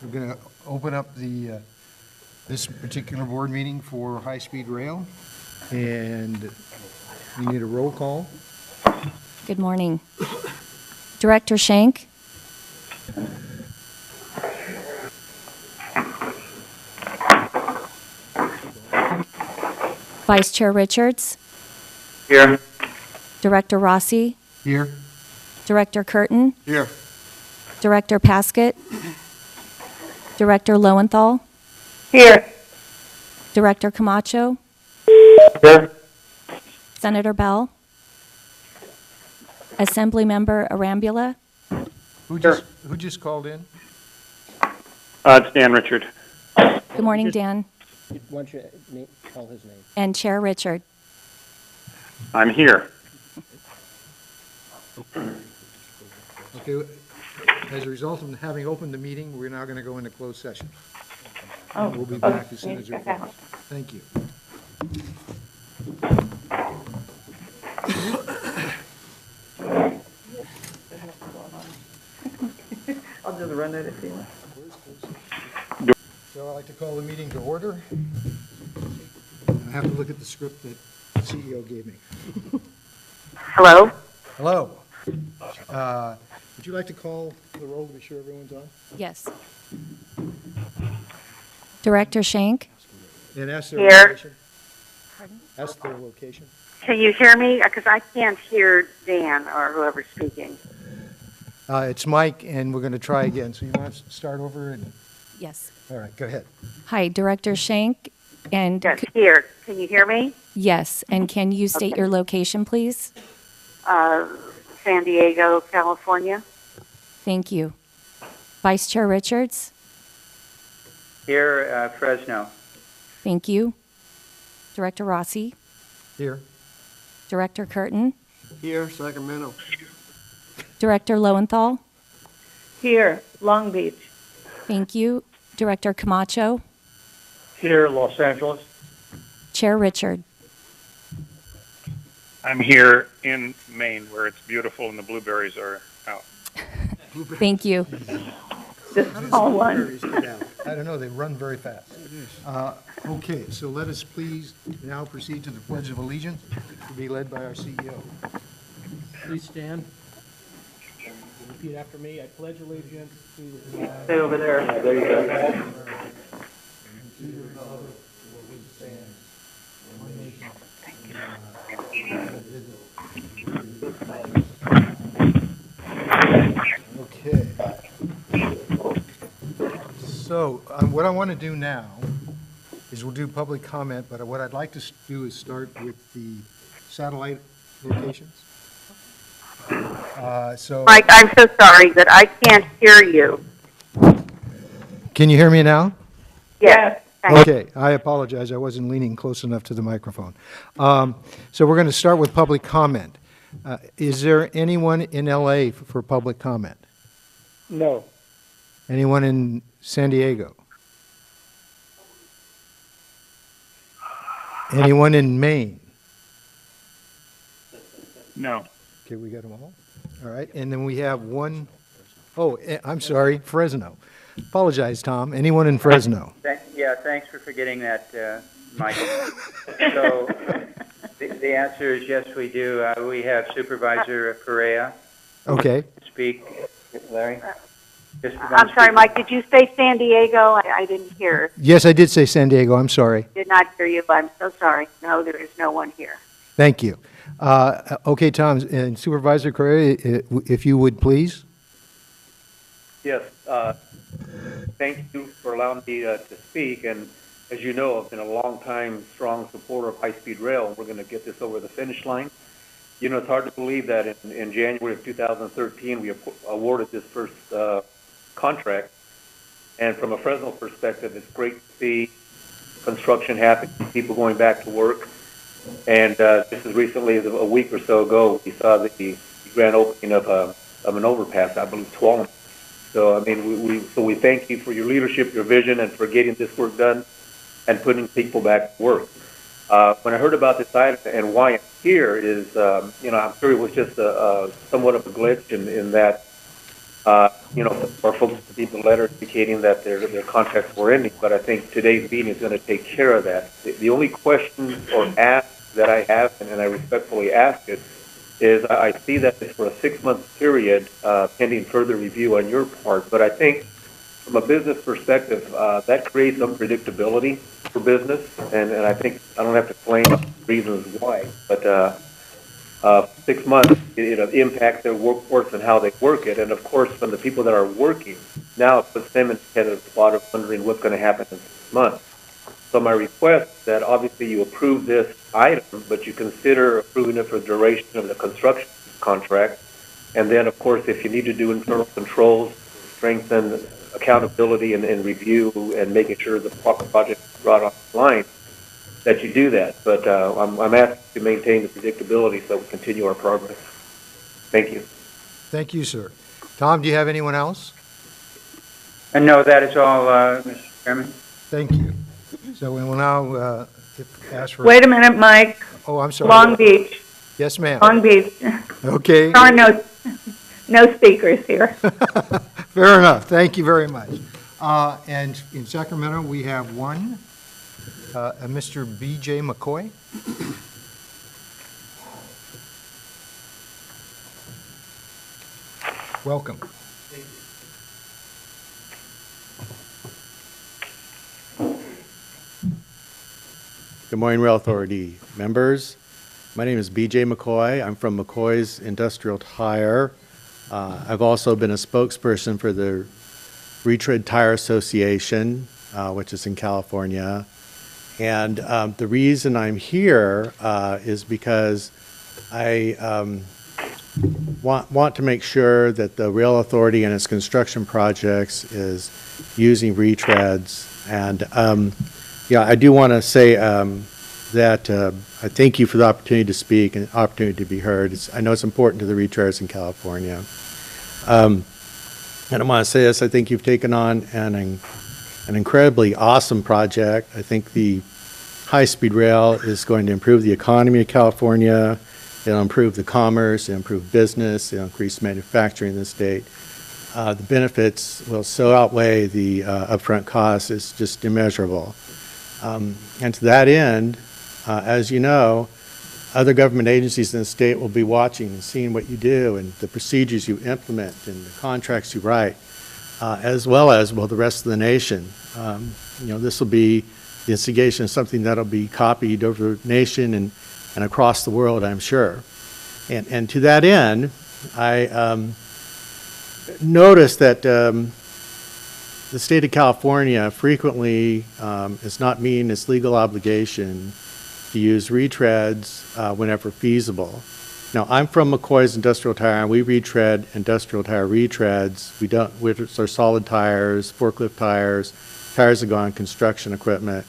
We're going to open up this particular board meeting for high-speed rail, and we need a roll call. Good morning. Director Schenk? Vice Chair Richards? Here. Director Rossi? Here. Director Curtin? Here. Director Paskett? Director Lowenthal? Here. Director Camacho? Here. Senator Bell? Assembly Member Arambula? Who just called in? It's Dan Richard. Good morning, Dan. Why don't you call his name? And Chair Richard. I'm here. Okay, as a result of having opened the meeting, we're now going to go into closed session. We'll be back as soon as we're finished. Thank you. I'll just run it if you want. So I'd like to call the meeting to order. I have to look at the script that the CEO gave me. Hello? Hello. Would you like to call the roll to be sure everyone's on? Yes. Director Schenk? And ask their Here. location. Ask their location. Can you hear me? Because I can't hear Dan or whoever's speaking. It's Mike, and we're going to try again. So you want to start over? And Yes. all right, go ahead. Hi, Director Schenk. And Yes, here. Can you hear me? yes, and can you state your location, please? San Diego, California. Thank you. Vice Chair Richards? Here, Fresno. Thank you. Director Rossi? Here. Director Curtin? Here, Sacramento. Director Lowenthal? Here, Long Beach. Thank you. Director Camacho? Here, Los Angeles. Chair Richard? I'm here in Maine, where it's beautiful and the blueberries are out. Thank you. All one. I don't know, they run very fast. Okay, so let us please now proceed to the Pledge of Allegiance to be led by our CEO. Please stand. Repeat after me. I pledge allegiance to the flag Stay over there. There you go. Okay. So what I want to do now is we'll do public comment, but what I'd like to do is start with the satellite locations. Mike, I'm so sorry that I can't hear you. Can you hear me now? Yes. Thank you. Okay, I apologize. I wasn't leaning close enough to the microphone. So we're going to start with public comment. Is there anyone in LA for public comment? No. Anyone in San Diego? Anyone in Maine? No. Okay, we got them all. All right, and then we have one, oh, I'm sorry, Fresno. Apologize, Tom. Anyone in Fresno? Yeah, thanks for forgetting that, Mike. So the answer is yes, we do. We have Supervisor Perea Okay. speak. Larry? I'm sorry, Mike, did you say San Diego? I didn't hear. Yes, I did say San Diego. I'm sorry. Did not hear you. I'm so sorry. No, there is no one here. Thank you. Okay, Tom, and Supervisor Correa, if you would please. Yes, thank you for allowing me to speak. And as you know, I've been a long-time strong supporter of high-speed rail, and we're going to get this over the finish line. You know, it's hard to believe that in January of 2013, we awarded this first contract. And from a Fresno perspective, it's great to see construction happening, people going back to work. And just as recently as a week or so ago, we saw the grand opening of an overpass, I believe, Tuolumne. So, I mean, we thank you for your leadership, your vision, and for getting this work done and putting people back to work. When I heard about this item and why I'm here is, you know, I'm sure it was just somewhat of a glitch in that for folks to read the letter indicating that their contracts were ending. But I think today's meeting is going to take care of that. The only question or ask that I have, and I respectfully ask it, is I see that it's for a 6-month period pending further review on your part. But I think from a business perspective, that creates unpredictability for business. And I think I don't have to explain reasons why, but 6 months, it impacts their workforce and how they work it. And of course, from the people that are working, now it puts them in kind of a spot of wondering what's going to happen in 6 months. So my request is that obviously you approve this item, but you consider approving it for the duration of the construction contract. And then, of course, if you need to do internal controls, strengthen accountability and review and making sure the project is brought online, that you do that. But I'm asked to maintain the predictability so we continue our progress. Thank you. Thank you, sir. Tom, do you have anyone else? And no, that is all, Mr. Chairman. Thank you. So we will now ask for... Wait a minute, Mike. Oh, I'm sorry. Long Beach. Yes, ma'am. Long Beach. Okay. There are no speakers here. Fair enough. Thank you very much. And in Sacramento, we have one, a Mr. B.J. McCoy. Welcome. Good morning, Rail Authority members. My name is B.J. McCoy. I'm from McCoy's Industrial Tire. I've also been a spokesperson for the Retread Tire Association, which is in California. And the reason I'm here is because I want to make sure that the Rail Authority and its construction projects is using retreads. And I do want to say that I thank you for the opportunity to speak and opportunity to be heard. I know it's important to the retreaders in California. And I want to say this, I think you've taken on an incredibly awesome project. I think the high-speed rail is going to improve the economy of California. It'll improve the commerce, it'll improve business, it'll increase manufacturing in the state. The benefits will so outweigh the upfront costs, it's just immeasurable. And to that end, as you know, other government agencies in the state will be watching and seeing what you do and the procedures you implement and the contracts you write, as well as, the rest of the nation. This will be the instigation of something that'll be copied over the nation and across the world, I'm sure. And to that end, I noticed that the state of California frequently is not meeting its legal obligation to use retreads whenever feasible. Now, I'm from McCoy's Industrial Tire, and we retread industrial tire retreads. Which are solid tires, forklift tires, tires that go on construction equipment.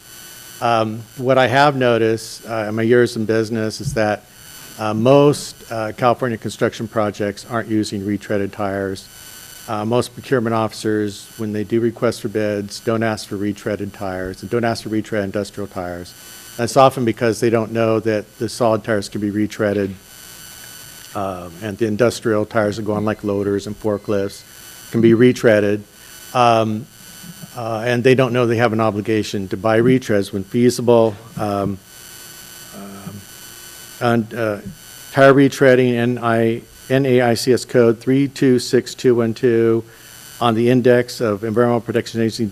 What I have noticed in my years in business is that most California construction projects aren't using retreaded tires. Most procurement officers, when they do requests for bids, don't ask for retreaded tires and don't ask for retread industrial tires. That's often because they don't know that the solid tires can be retreaded and the industrial tires that go on like loaders and forklifts can be retreaded. And they don't know they have an obligation to buy retreads when feasible. Tire retreading, NAICS code 326212 on the index of Environmental Protection Agency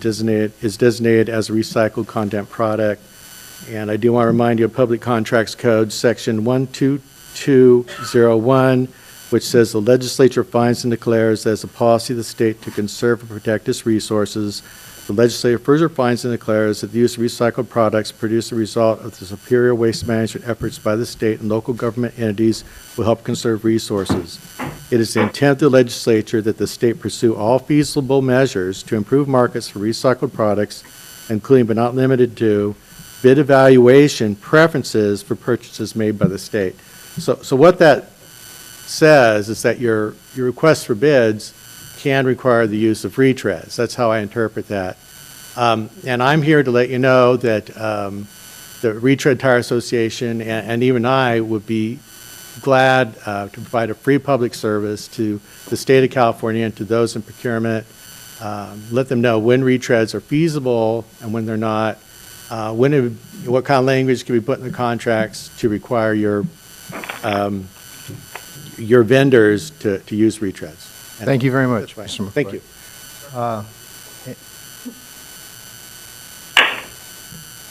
is designated as a recycled content product. And I do want to remind you of Public Contracts Code section 12201, which says the legislature finds and declares that as a policy of the state to conserve and protect its resources. The legislature further finds and declares that the use of recycled products produce a result of the superior waste management efforts by the state and local government entities will help conserve resources. It is the intent of the legislature that the state pursue all feasible measures to improve markets for recycled products, including but not limited to bid evaluation preferences for purchases made by the state. So what that says is that your request for bids can require the use of retreads. That's how I interpret that. And I'm here to let you know that the Retread Tire Association and even I would be glad to provide a free public service to the state of California and to those in procurement. Let them know when retreads are feasible and when they're not. What kind of language can be put in the contracts to require your vendors to use retreads. And Thank you very much, that's Mr. right. Thank McCoy.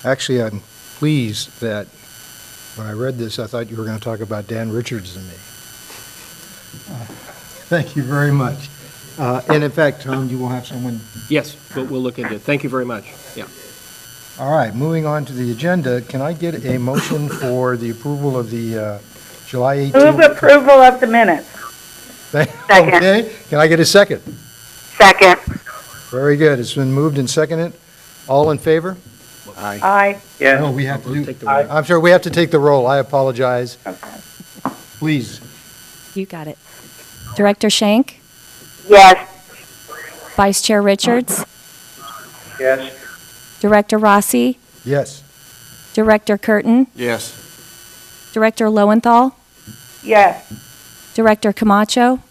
you. Actually, I'm pleased that when I read this, I thought you were going to talk about Dan Richards and me. Thank you very much. And in fact, Tom, you will have someone. Yes, we'll look into it. Thank you very much. Yeah. All right, moving on to the agenda, can I get a motion for the approval of the July 18th? Move approval of the minutes. Second. Okay, can I get a second? Second. Very good, it's been moved and seconded. All in favor? Aye. Yes. No, we have to We'll do, take the roll. I'm sorry, we have to take the roll, I apologize. Please. You got it. Director Schenk, Yes. Vice Chair Richards, Yes. Director Rossi, Yes. Director Curtin, Yes. Director Lowenthal, Yes. Director Camacho,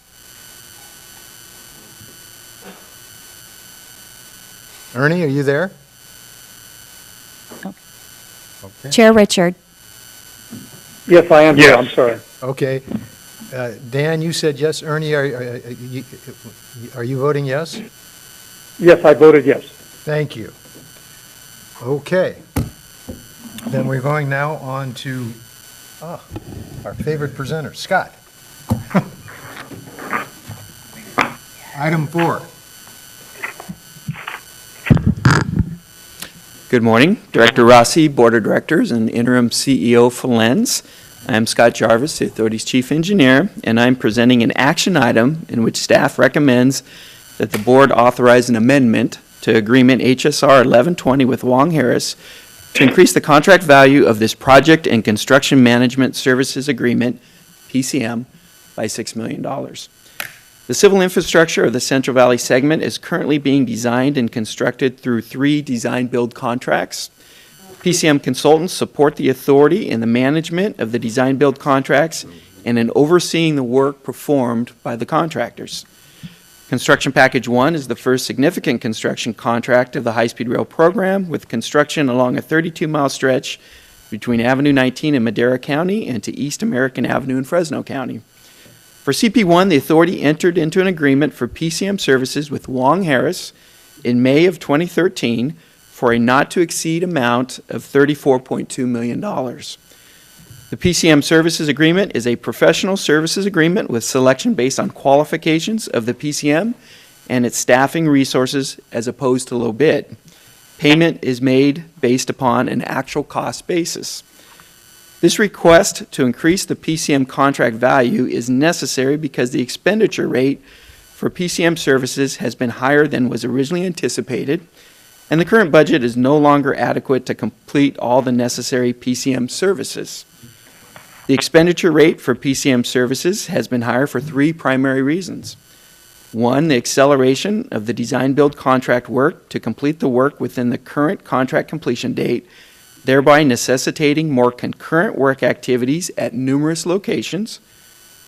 Ernie, are you there? Oh. Okay. Chair Richard. Yes, I am. Yes. I'm sorry. Okay. Dan, you said yes. Ernie, are you voting yes? Yes, I voted yes. Thank you. Okay. Then we're going now on to our favorite presenter, Scott. Item 4. Good morning. Director Rossi, Board of Directors, and Interim CEO for Lens. I am Scott Jarvis, the Authority's Chief Engineer, and I'm presenting an action item in which staff recommends that the Board authorize an amendment to Agreement HSR 1120 with Wong Harris to increase the contract value of this Project and Construction Management Services Agreement, PCM, by $6 million. The civil infrastructure of the Central Valley segment is currently being designed and constructed through 3 design-build contracts. PCM consultants support the authority in the management of the design-build contracts and in overseeing the work performed by the contractors. Construction Package 1 is the first significant construction contract of the high-speed rail program, with construction along a 32-mile stretch between Avenue 19 in Madera County and to East American Avenue in Fresno County. For CP1, the authority entered into an agreement for PCM services with Wong Harris in May of 2013 for a not-to-exceed amount of $34.2 million. The PCM services agreement is a professional services agreement with selection based on qualifications of the PCM and its staffing resources as opposed to low bid. Payment is made based upon an actual cost basis. This request to increase the PCM contract value is necessary because the expenditure rate for PCM services has been higher than was originally anticipated, and the current budget is no longer adequate to complete all the necessary PCM services. The expenditure rate for PCM services has been higher for 3 primary reasons. 1, the acceleration of the design-build contract work to complete the work within the current contract completion date, thereby necessitating more concurrent work activities at numerous locations.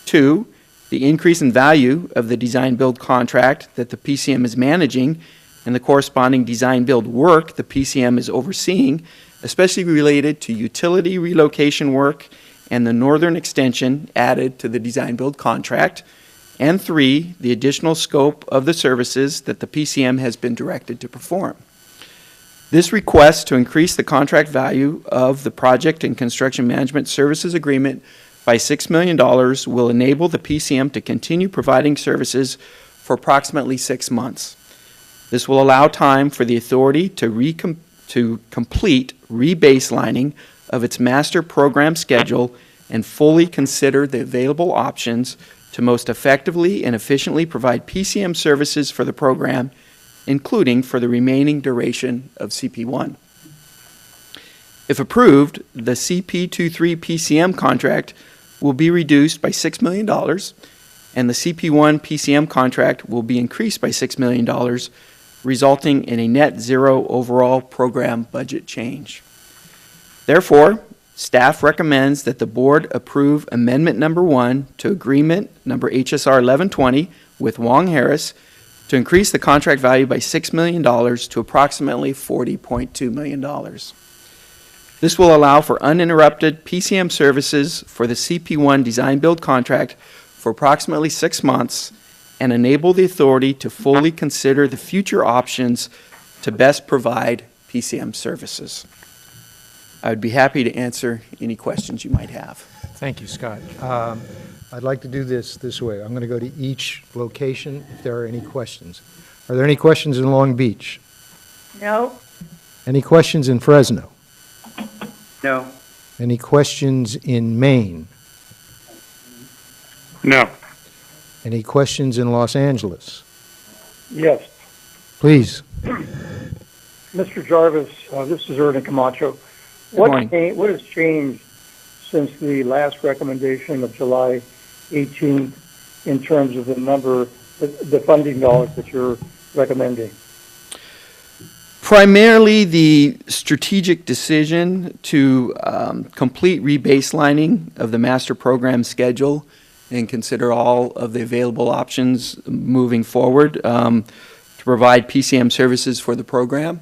2, the increase in value of the design-build contract that the PCM is managing and the corresponding design-build work the PCM is overseeing, especially related to utility relocation work and the northern extension added to the design-build contract. And 3, the additional scope of the services that the PCM has been directed to perform. This request to increase the contract value of the Project and Construction Management Services Agreement by $6 million will enable the PCM to continue providing services for approximately 6 months. This will allow time for the authority to complete rebaselining of its master program schedule and fully consider the available options to most effectively and efficiently provide PCM services for the program, including for the remaining duration of CP1. If approved, the CP23 PCM contract will be reduced by $6 million, and the CP1 PCM contract will be increased by $6 million, resulting in a net zero overall program budget change. Therefore, staff recommends that the board approve amendment number 1 to agreement number HSR 1120 with Wong Harris to increase the contract value by $6 million to approximately $40.2 million. This will allow for uninterrupted PCM services for the CP1 design-build contract for approximately 6 months and enable the authority to fully consider the future options to best provide PCM services. I would be happy to answer any questions you might have. Thank you, Scott. I'd like to do this way. I'm going to go to each location if there are any questions. Are there any questions in Long Beach? No? Any questions in Fresno? No. Any questions in Maine? No. Any questions in Los Angeles? Yes. Please. Mr. Jarvis, this is Ernie Camacho. morning. What has changed since the last recommendation of July 18th in terms of the number, the funding dollars that you're recommending? Primarily the strategic decision to complete rebaselining of the master program schedule and consider all of the available options moving forward to provide PCM services for the program.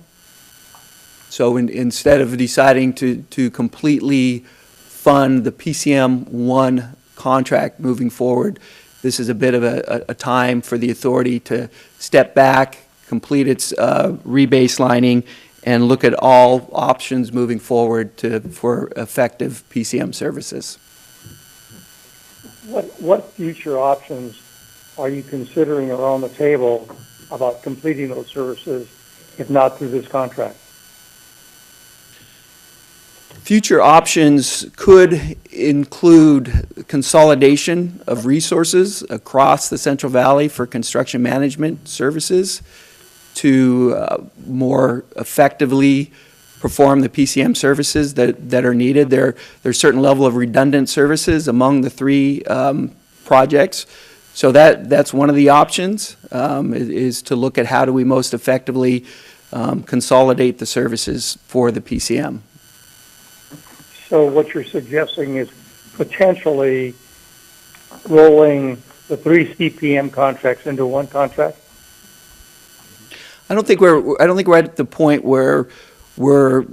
So instead of deciding to completely fund the PCM1 contract moving forward, this is a bit of a time for the authority to step back, complete its rebaselining, and look at all options moving forward for effective PCM services. What future options are you considering are on the table about completing those services, if not through this contract? Future options could include consolidation of resources across the Central Valley for construction management services to more effectively perform the PCM services that are needed. There's a certain level of redundant services among the 3 projects. So that's one of the options, is to look at how do we most effectively consolidate the services for the PCM. So what you're suggesting is potentially rolling the 3 CPM contracts into one contract? I don't think we're at the point where we're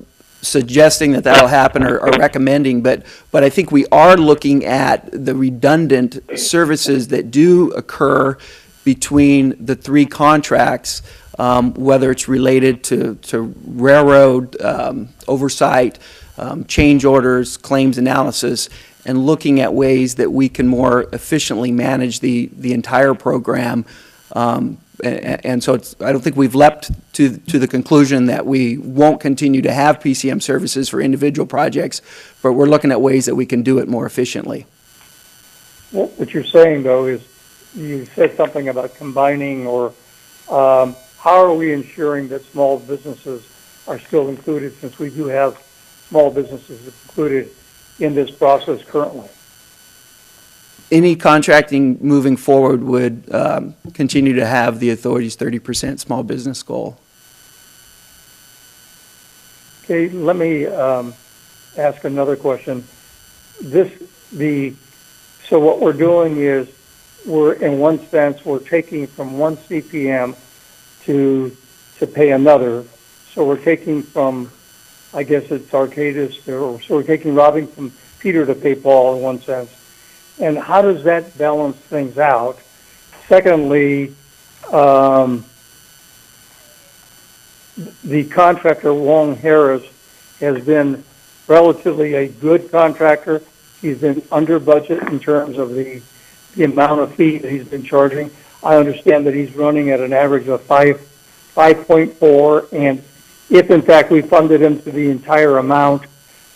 suggesting that that'll happen or recommending, but I think we are looking at the redundant services that do occur between the 3 contracts, whether it's related to railroad oversight, change orders, claims analysis, and looking at ways that we can more efficiently manage the entire program. And so I don't think we've leapt to the conclusion that we won't continue to have PCM services for individual projects, but we're looking at ways that we can do it more efficiently. Well, what you're saying, though, is you said something about combining, or how are we ensuring that small businesses are still included, since we do have small businesses included in this process currently? Any contracting moving forward would continue to have the authority's 30% small business goal. Okay, let me ask another question. So what we're doing is in one sense, we're taking from one CPM to pay another. So we're taking from, I guess it's Arcadis, so we're robbing from Peter to pay Paul in one sense. And how does that balance things out? Secondly, the contractor, Wong Harris, has been relatively a good contractor. He's been under budget in terms of the amount of fee that he's been charging. I understand that he's running at an average of 5.4, and if in fact we funded him to the entire amount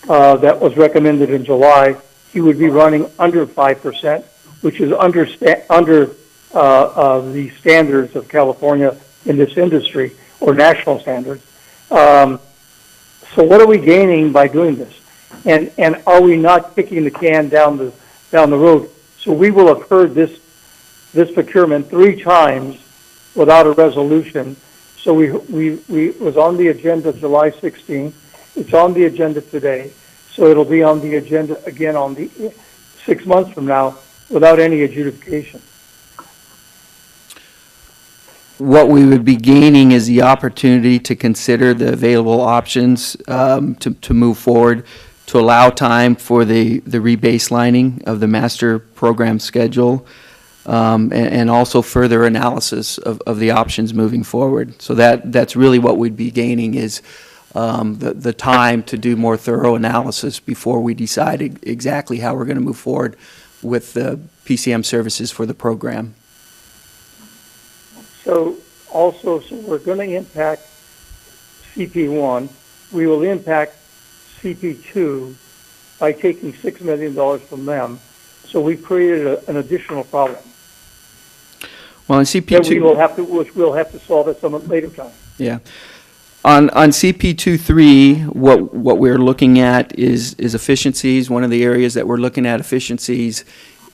that was recommended in July, he would be running under 5%, which is under the standards of California in this industry, or national standards. So what are we gaining by doing this? And are we not kicking the can down the road? So we will have heard this procurement 3 times without a resolution. So we was on the agenda July 16th. It's on the agenda today. So it'll be on the agenda again on the 6 months from now without any adjudication. What we would be gaining is the opportunity to consider the available options to move forward, to allow time for the rebaselining of the master program schedule, and also further analysis of the options moving forward. So that's really what we'd be gaining is the time to do more thorough analysis before we decide exactly how we're going to move forward with the PCM services for the program. So also, so we're going to impact CP1. We will impact CP2 by taking $6 million from them. So we've created an additional problem. Well, in CP2, which we'll have to solve at some later time. Yeah. On CP23, what we're looking at is efficiencies. One of the areas that we're looking at efficiencies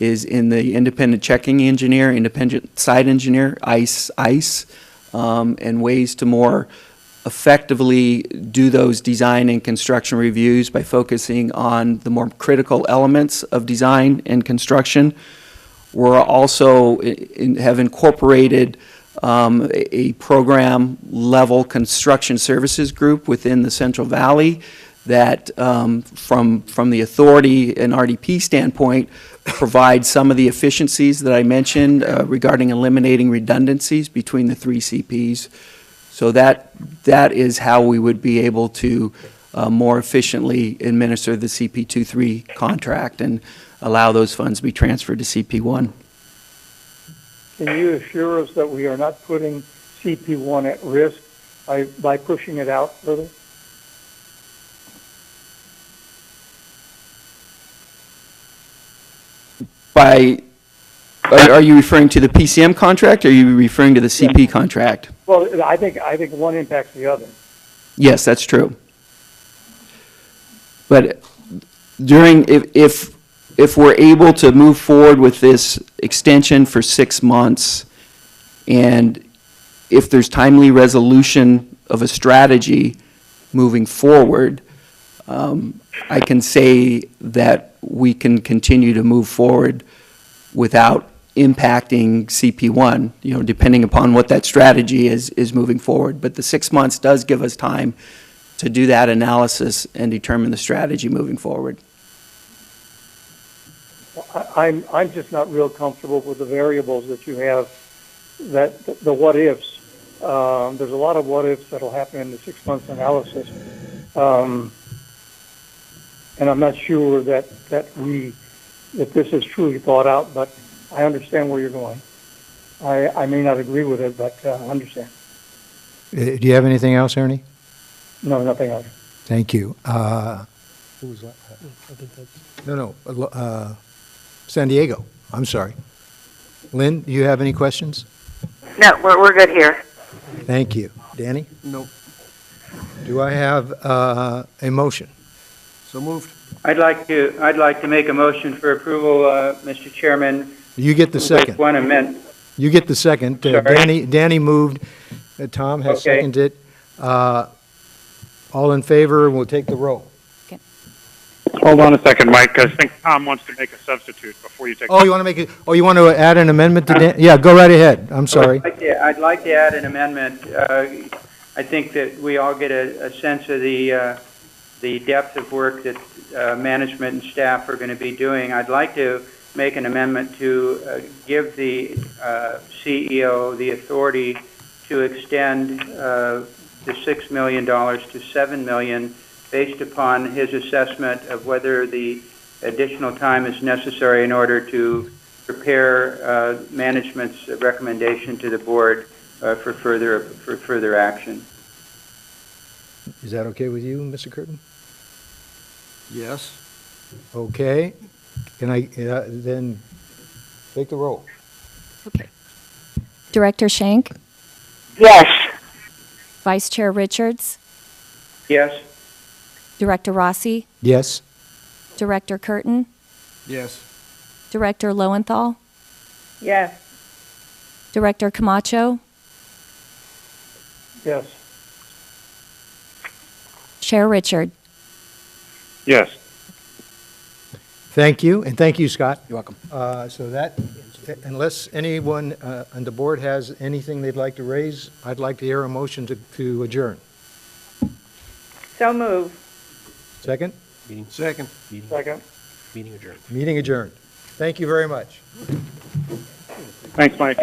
is in the independent checking engineer, independent site engineer, ICE, and ways to more effectively do those design and construction reviews by focusing on the more critical elements of design and construction. We're also have incorporated a program-level construction services group within the Central Valley that, from the authority and RDP standpoint, provides some of the efficiencies that I mentioned regarding eliminating redundancies between the three CPs. So that is how we would be able to more efficiently administer the CP23 contract and allow those funds to be transferred to CP1. Can you assure us that we are not putting CP1 at risk by pushing it out further? Are you referring to the PCM contract, or are you referring to the CP contract? Well, I think one impacts the other. Yes, that's true. But if we're able to move forward with this extension for 6 months, and if there's timely resolution of a strategy moving forward, I can say that we can continue to move forward without impacting CP1, depending upon what that strategy is moving forward. But the 6 months does give us time to do that analysis and determine the strategy moving forward. I'm just not real comfortable with the variables that you have, the what ifs. There's a lot of what ifs that'll happen in the 6 months analysis. And I'm not sure that this is truly thought out, but I understand where you're going. I may not agree with it, but I understand. Do you have anything else, Ernie? No, nothing else. Thank you. Who was that? I think that's... No, San Diego. I'm sorry. Lynn, do you have any questions? No, we're good here. Thank you. Danny? Nope. Do I have a motion? So moved. I'd like to make a motion for approval, Mr. Chairman. You get the second. With one amendment. You get the second. Sorry. Danny moved. Tom has Okay. seconded. All in favor, we'll take the roll. Hold on a second, Mike. I think Tom wants to make a substitute before you take. Oh, you want to make it? Oh, you want to add an amendment to Dan? Yeah, go right ahead. I'm sorry. I'd like to add an amendment. I think that we all get a sense of the depth of work that management and staff are going to be doing. I'd like to make an amendment to give the CEO the authority to extend the $6 million to $7 million based upon his assessment of whether the additional time is necessary in order to prepare management's recommendation to the board for further action. Is that okay with you, Mr. Curtin? Yes. Okay. Can I then take the roll? Okay. Director Schenk, Yes. Vice Chair Richards, Yes? Director Rossi, Yes. Director Curtin, Yes. Director Lowenthal, Yes. Director Camacho, Yes. Chair Richard. Yes. Thank you, and thank you, Scott. You're welcome. So that, unless anyone on the board has anything they'd like to raise, I'd like to hear a motion to adjourn. So move. Second? Second. Second. Meeting adjourned. Meeting adjourned. Thank you very much. Thanks, Mike.